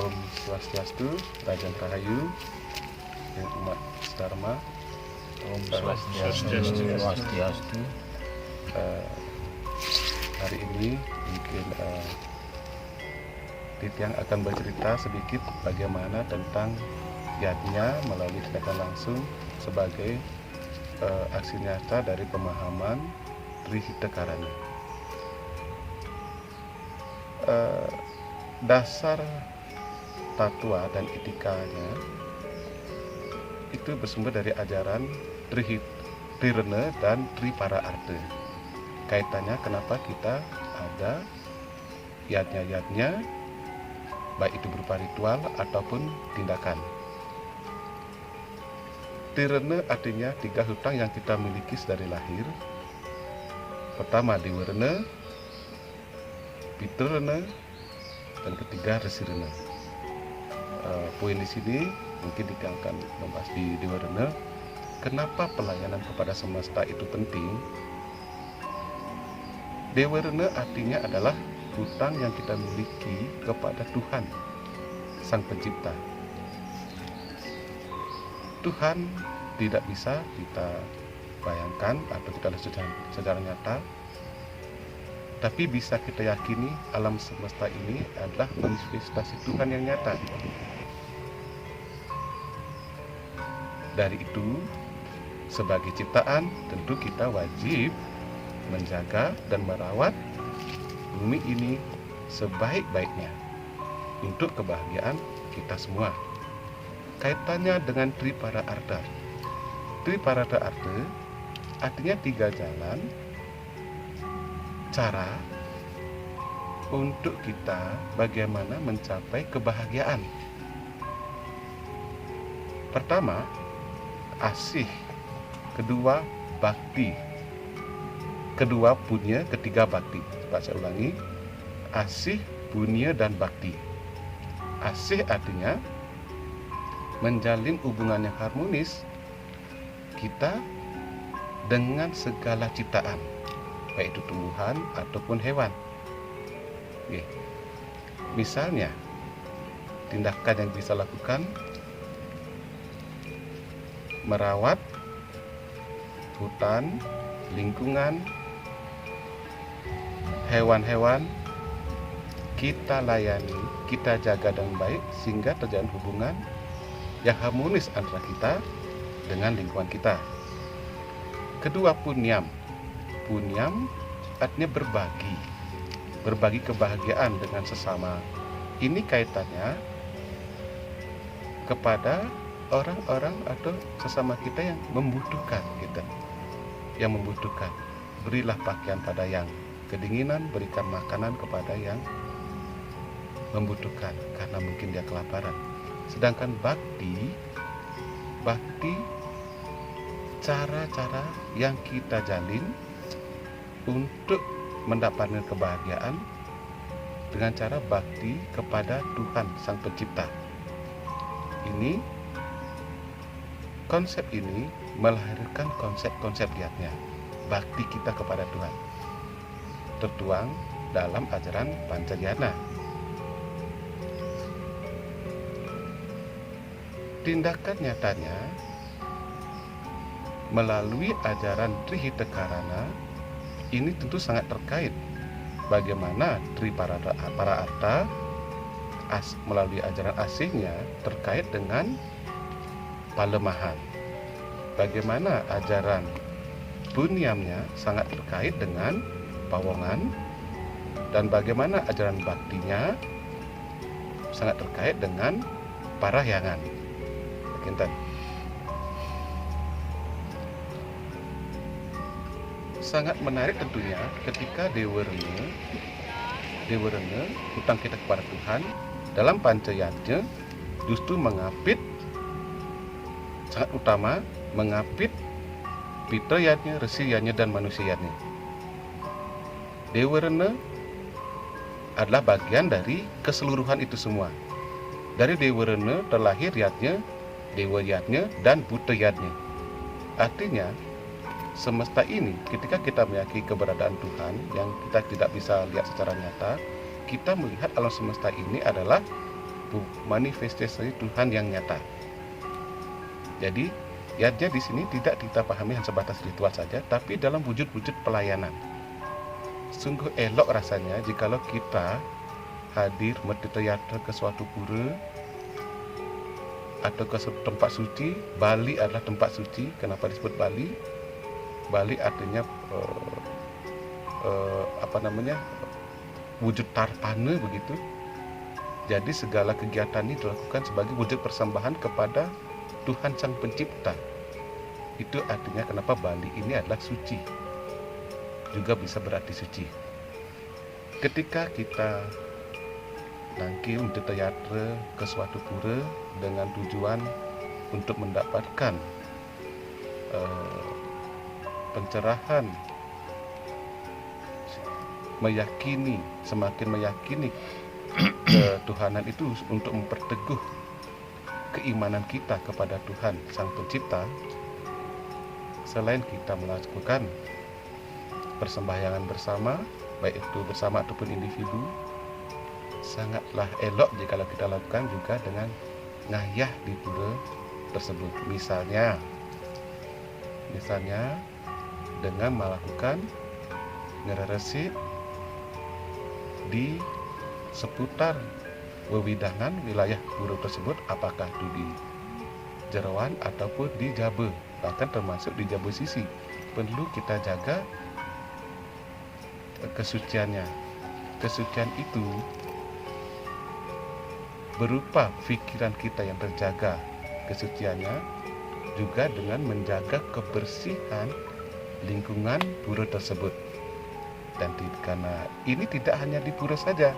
Om Swastiastu, Rajan Rahayu, dan umat Dharma. Om Swastiastu. Hari ini mungkin Titiang akan bercerita sedikit bagaimana tentang yatnya melalui tindakan langsung sebagai aksi nyata dari pemahaman Trihita Karana. Dasar tatwa dan etikanya itu bersumber dari ajaran Trirena dan Tripararta. Kaitannya kenapa kita ada yatnya, baik itu berupa ritual ataupun tindakan. Trirena artinya 3 hutang yang kita miliki dari lahir. Pertama Dewarena, Pitrana, dan ketiga Resirena. Poin di sini mungkin kita akan membahas di Dewarena. Kenapa pelayanan kepada semesta itu penting? Dewarena artinya adalah hutang yang kita miliki kepada Tuhan, Sang Pencipta. Tuhan tidak bisa kita bayangkan atau kita lihat secara nyata, tapi bisa kita yakini alam semesta ini adalah manifestasi Tuhan yang nyata. Dari itu, sebagai ciptaan, tentu kita wajib menjaga dan merawat bumi ini sebaik-baiknya untuk kebahagiaan kita semua. Kaitannya dengan Tripararta. Tripararta artinya 3 jalan cara untuk kita bagaimana mencapai kebahagiaan. Pertama, asih. Kedua, bakti. Kedua, punya. Ketiga, bakti. Saya ulangi, asih, punya, dan bakti. Asih artinya menjalin hubungan yang harmonis kita dengan segala ciptaan, baik itu tumbuhan ataupun hewan. Oke. Misalnya, tindakan yang bisa lakukan merawat hutan, lingkungan, hewan-hewan, kita layani, kita jaga dengan baik sehingga terjalin hubungan yang harmonis antara kita dengan lingkungan kita. Kedua, punyam. Punyam artinya berbagi kebahagiaan dengan sesama. Ini kaitannya kepada orang-orang atau sesama kita yang membutuhkan kita. Yang membutuhkan. Berilah pakaian pada yang kedinginan, berikan makanan kepada yang membutuhkan karena mungkin dia kelaparan. Sedangkan bakti cara-cara yang kita jalin untuk mendapatkan kebahagiaan dengan cara bakti kepada Tuhan Sang Pencipta. Konsep ini melahirkan konsep-konsep yatnya, bakti kita kepada Tuhan, tertuang dalam ajaran Pancajana. Tindakan nyatanya melalui ajaran Trihita Karana ini tentu sangat terkait bagaimana Tripararta melalui ajaran asihnya terkait dengan palemahan. Bagaimana ajaran punyamnya sangat terkait dengan pawongan, dan bagaimana ajaran baktinya sangat terkait dengan parahyangan. Kinten. Sangat menarik tentunya ketika Dewarena hutang kita kepada Tuhan dalam pancayatnya justru mengapit sangat utama, mengapit pitrayatnya, resiyatnya, dan manusiatnya. Dewarena adalah bagian dari keseluruhan itu semua. Dari Dewarena terlahir yatnya, dewa yatnya, dan putra yatnya. Artinya semesta ini ketika kita meyakini keberadaan Tuhan yang kita tidak bisa lihat secara nyata, kita melihat alam semesta ini adalah manifestasi Tuhan yang nyata. Jadi yatnya di sini tidak kita pahami hanya sebatas ritual saja, tapi dalam wujud-wujud pelayanan. Sungguh elok rasanya jikalau kita hadir bertayatra ke suatu pura atau ke suatu tempat suci. Bali adalah tempat suci. Kenapa disebut Bali? Bali artinya wujud tarpana begitu. Jadi segala kegiatan ini dilakukan sebagai wujud persembahan kepada Tuhan Sang Pencipta. Itu artinya kenapa Bali ini adalah suci. Juga bisa berarti suci. Ketika kita nangki untuk tayatra ke suatu pura dengan tujuan untuk mendapatkan pencerahan, semakin meyakini ketuhanan itu untuk memperteguh keimanan kita kepada Tuhan Sang Pencipta. Selain kita melakukan persembahyangan bersama, baik itu bersama ataupun individu, sangatlah elok jika kita lakukan juga dengan ngayah di pura tersebut. Misalnya dengan melakukan ngeresik di seputar wewidangan wilayah pura tersebut, apakah itu di Jerawan ataupun di Jaba, bahkan termasuk di Jaba Sisi, perlu kita jaga kesuciannya. Kesucian itu berupa pikiran kita yang terjaga kesuciannya, juga dengan menjaga kebersihan lingkungan pura tersebut. Dan karena ini tidak hanya di pura saja,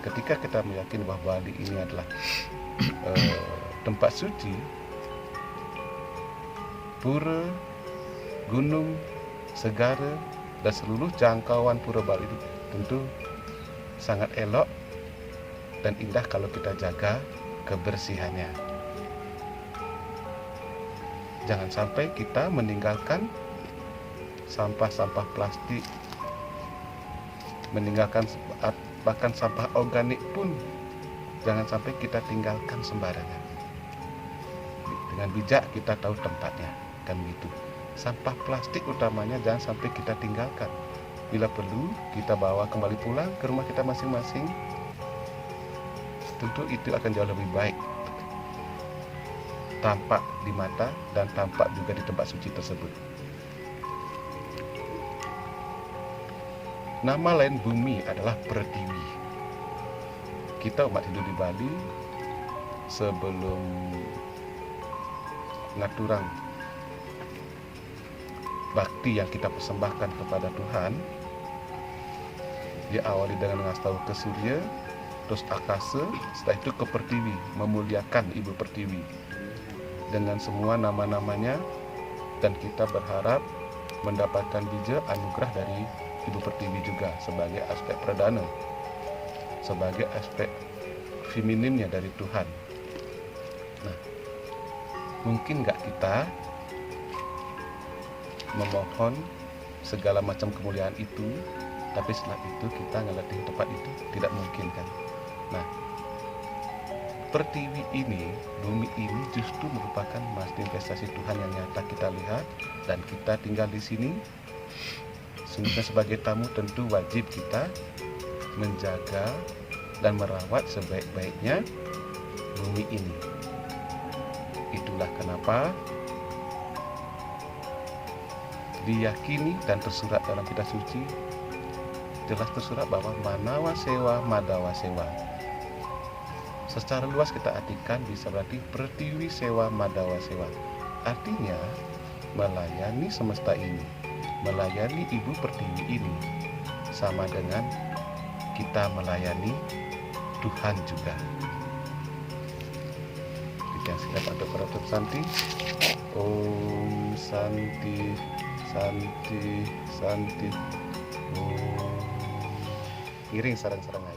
ketika kita meyakini bahwa Bali ini adalah tempat suci, pura, gunung, segara, dan seluruh jangkauan pura Bali itu tentu sangat elok dan indah kalau kita jaga kebersihannya. Jangan sampai kita meninggalkan sampah-sampah plastik, meninggalkan bahkan sampah organik pun jangan sampai kita tinggalkan sembarangan. Dengan bijak kita tahu tempatnya, kan begitu. Sampah plastik utamanya jangan sampai kita tinggalkan. Bila perlu kita bawa kembali pulang ke rumah kita masing-masing. Tentu itu akan jauh lebih baik, tampak di mata dan tampak juga di tempat suci tersebut. Nama lain bumi adalah Pertiwi. Kita umat Hindu di Bali sebelum ngaturang bakti yang kita persembahkan kepada Tuhan, diawali dengan ngasih tahu ke Surya, terus Akasa, setelah itu ke Pertiwi, memuliakan Ibu Pertiwi dengan semua nama-namanya, dan kita berharap mendapatkan bija anugerah dari Ibu Pertiwi juga sebagai aspek perdana, sebagai aspek feminimnya dari Tuhan. Nah, mungkin nggak kita memohon segala macam kemuliaan itu, tapi setelah itu kita ngelatih tempat itu? Tidak mungkin kan? Nah, Pertiwi ini, bumi ini justru merupakan manifestasi Tuhan yang nyata kita lihat, dan kita tinggal di sini. Sehingga sebagai tamu tentu wajib kita menjaga dan merawat sebaik-baiknya bumi ini. Itulah kenapa diyakini dan tersurat dalam kitab suci, jelas tersurat bahwa Manawa Sewa Madawa Sewa. Secara luas kita artikan bisa berarti Pertiwi Sewa Madawa Sewa. Artinya melayani semesta ini, melayani Ibu Pertiwi ini sama dengan kita melayani Tuhan juga. Yang siap untuk penutup Santi. Om Santi, Santi, Santi. Om. Iring sarang-sarang.